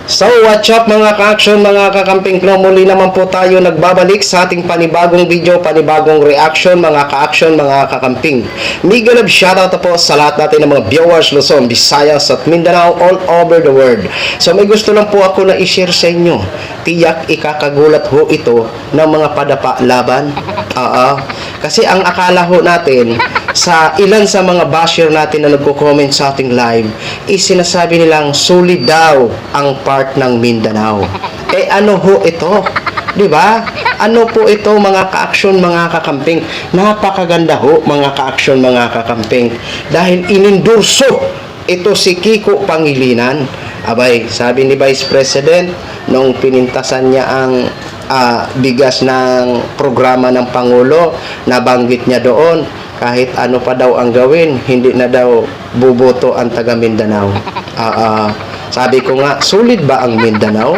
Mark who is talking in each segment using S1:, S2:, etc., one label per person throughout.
S1: So what's up mga ka-action, mga kakamping no? Muli naman po tayo nagbabalik sa ating panibagong video, panibagong reaction mga ka-action, mga kakamping. Mega love shoutout po sa lahat natin ng mga viewers Luzon, Visayas at Mindanao all over the world. So may gusto lang po ako na i-share sa inyo. Tiyak ikakagulat ho ito ng mga padapa laban. Kasi ang akala ho natin sa ilan sa mga basher natin na nagko-comment sa ating live is sinasabi nilang solid daw ang part ng Mindanao. Ano ho ito? 'Di ba? Ano po ito mga ka-action, mga kakamping? Napakaganda ho mga ka-action, mga kakamping. Dahil inendorso ito si Kiko Pangilinan. Abay, sabi ni Vice President nung pinintasan niya ang bigas ng programa ng Pangulo, nabanggit niya doon kahit ano pa daw ang gawin, hindi na daw buboto ang taga Mindanao. Sabi ko nga, sulit ba ang Mindanao?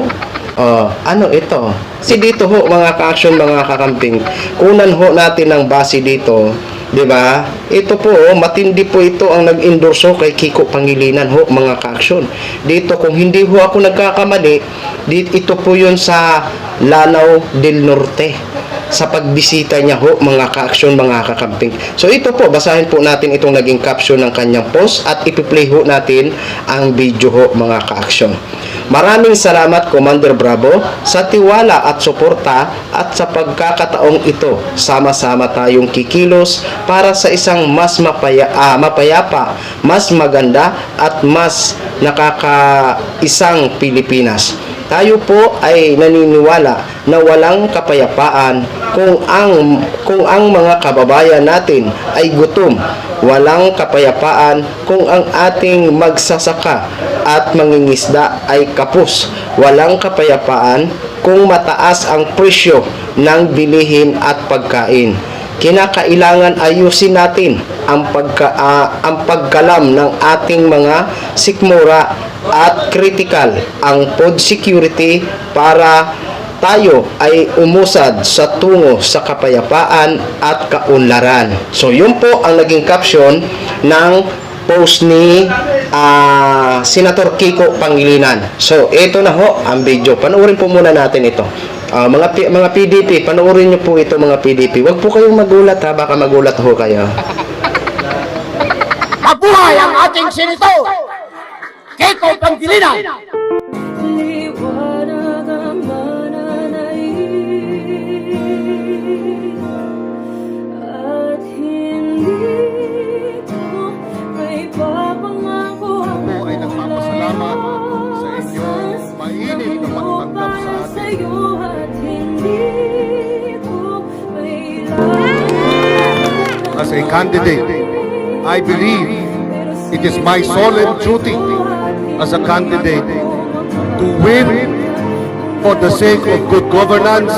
S1: Ano ito? Si dito ho mga ka-action, mga kakamping, kunan ho natin ng base dito, 'di ba? Ito po, matindi po ito ang nag-endorso kay Kiko Pangilinan ho mga ka-action. Dito kung hindi ho ako nagkakamali, ito po 'yun sa Lanao del Norte. Sa pagbisita niya ho mga ka-action, mga kakamping. So ito po, basahin po natin itong naging caption ng kanyang post at ipi-play ho natin ang video ho mga ka-action. Maraming salamat Commander Bravo sa tiwala at suporta at sa pagkakataong ito. Sama-sama tayong kikilos para sa isang mas mapayapa, mas maganda at mas nakakaisang Pilipinas. Tayo po ay naniniwala na walang kapayapaan kung ang mga kababayan natin ay gutom. Walang kapayapaan kung ang ating magsasaka at mangingisda ay kapos. Walang kapayapaan kung mataas ang presyo ng bilihin at pagkain. Kinakailangan ayusin natin ang pagkalam ng ating mga sikmura at critical ang food security para tayo ay umusad sa tungo sa kapayapaan at kaunlaran. So yun po ang naging caption ng post ni Senator Kiko Pangilinan. So ito na ho ang video. Panoorin po muna natin ito. Mga PDP, panoorin niyo po ito mga PDP. Huwag po kayong magulat ha, baka magulat ho kayo.
S2: Mabuhay ang ating senator, Kiko Pangilinan!
S3: Liwanag ang mananaig at hindi ko may papangako ang
S2: Ako ay nagpapasalamat sa inyong mainit na pagtanggap sa atin.
S3: at hindi ko may
S2: As a candidate, I believe it is my solemn duty as a candidate to win for the sake of good governance,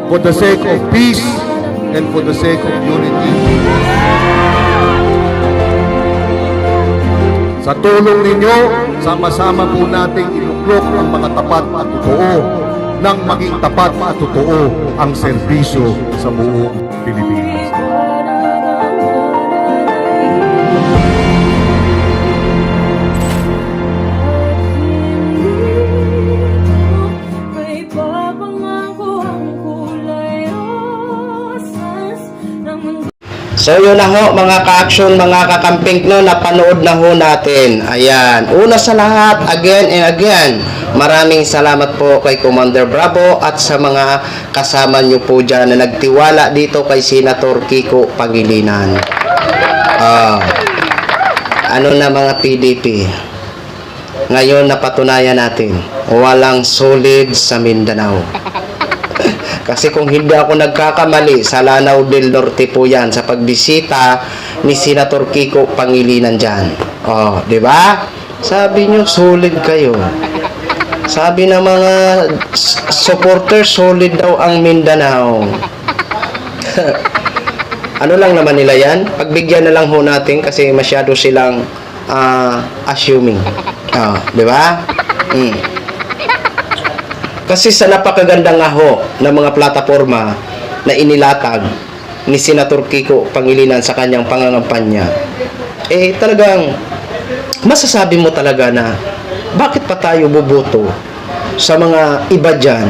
S2: for the sake of peace, and for the sake of unity. Sa tulong ninyo, sama-sama po nating iluklok ang mga tapat at totoo nang maging tapat at totoo ang serbisyo sa buong Pilipinas.
S3: may papangako ang kulay rosas ng mundo.
S1: So yun na ho mga ka-action, mga kakamping no, napanood na ho natin. Ayan, una sa lahat, again and again, maraming salamat po kay Commander Bravo at sa mga kasama nyo po dyan na nagtiwala dito kay Senator Kiko Pangilinan. Ano na mga PDP, ngayon napatunayan natin, walang solid sa Mindanao. Kasi kung hindi ako nagkakamali, sa Lanao del Norte po yan, sa pagbisita ni Senator Kiko Pangilinan dyan. Di ba? Sabi nyo, solid kayo. Sabi ng mga supporters, solid daw ang Mindanao. Ano lang naman nila yan? Pagbigyan na lang ho natin kasi masyado silang assuming. Di ba? Kasi sa napakaganda nga ho ng mga plataforma na inilatag ni Senator Kiko Pangilinan sa kanyang pangangampanya, talagang masasabi mo talaga na bakit pa tayo boboto sa mga iba dyan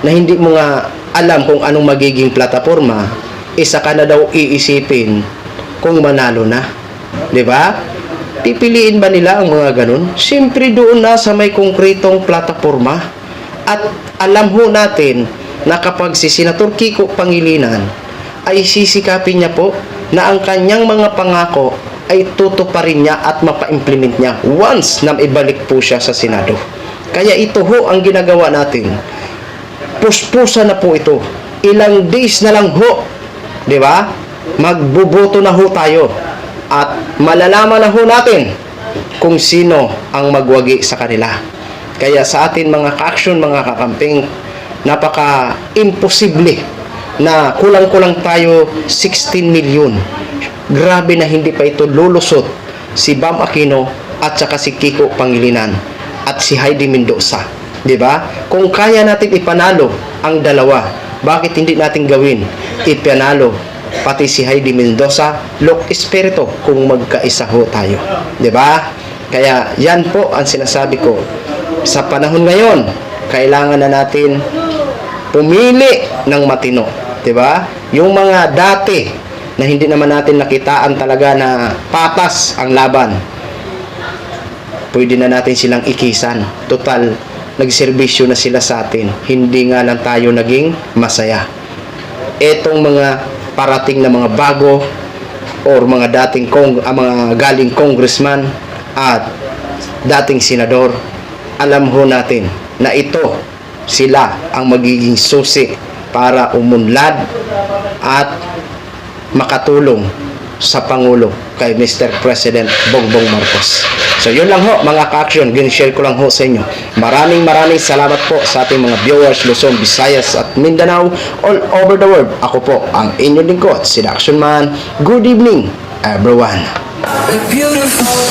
S1: na hindi mo nga alam kung anong magiging plataforma, isa ka na daw iisipin kung manalo na. 'Di ba? Pipiliin ba nila ang mga ganun? Siyempre doon na sa may konkretong plataforma. At alam ho natin na kapag si Senator Kiko Pangilinan ay sisikapin niya po na ang kanyang mga pangako ay tutuparin niya at mapa-implement niya once na ibalik po siya sa Senado. Kaya ito ho ang ginagawa natin. Puspusa na po ito. Ilang days na lang ho. 'Di ba? Magboboto na ho tayo. At malalaman na ho natin kung sino ang magwagi sa kanila. Kaya sa atin mga ka-action, mga kakamping, napaka-imposible na kulang-kulang tayo 16 milyon. Grabe na hindi pa ito lulusot si Bam Aquino at saka si Kiko Pangilinan at si Heidi Mendoza. 'Di ba? Kung kaya natin ipanalo ang dalawa, bakit hindi natin gawin? Ipanalo pati si Heidi Mendoza, Loc Espiritu kung magkaisa ho tayo. 'Di ba? Kaya yan po ang sinasabi ko. Sa panahon ngayon, kailangan na natin pumili ng matino. 'Di ba? Yung mga dati na hindi naman natin nakitaan talaga na patas ang laban, pwede na natin silang ikisan. Total, nagserbisyo na sila sa atin. Hindi nga lang tayo naging masaya. Etong mga parating na mga bago or mga dating mga galing congressman at dating senador, alam ho natin na ito sila ang magiging susi para umunlad at makatulong sa Pangulo kay Mr. President Bongbong Marcos. So yun lang ho mga ka-action, gin-share ko lang ho sa inyo. Maraming salamat po sa ating mga viewers Luzon, Visayas at Mindanao all over the world. Ako po ang inyong lingkod, si The Action Man. Good evening everyone.
S4: Beautiful.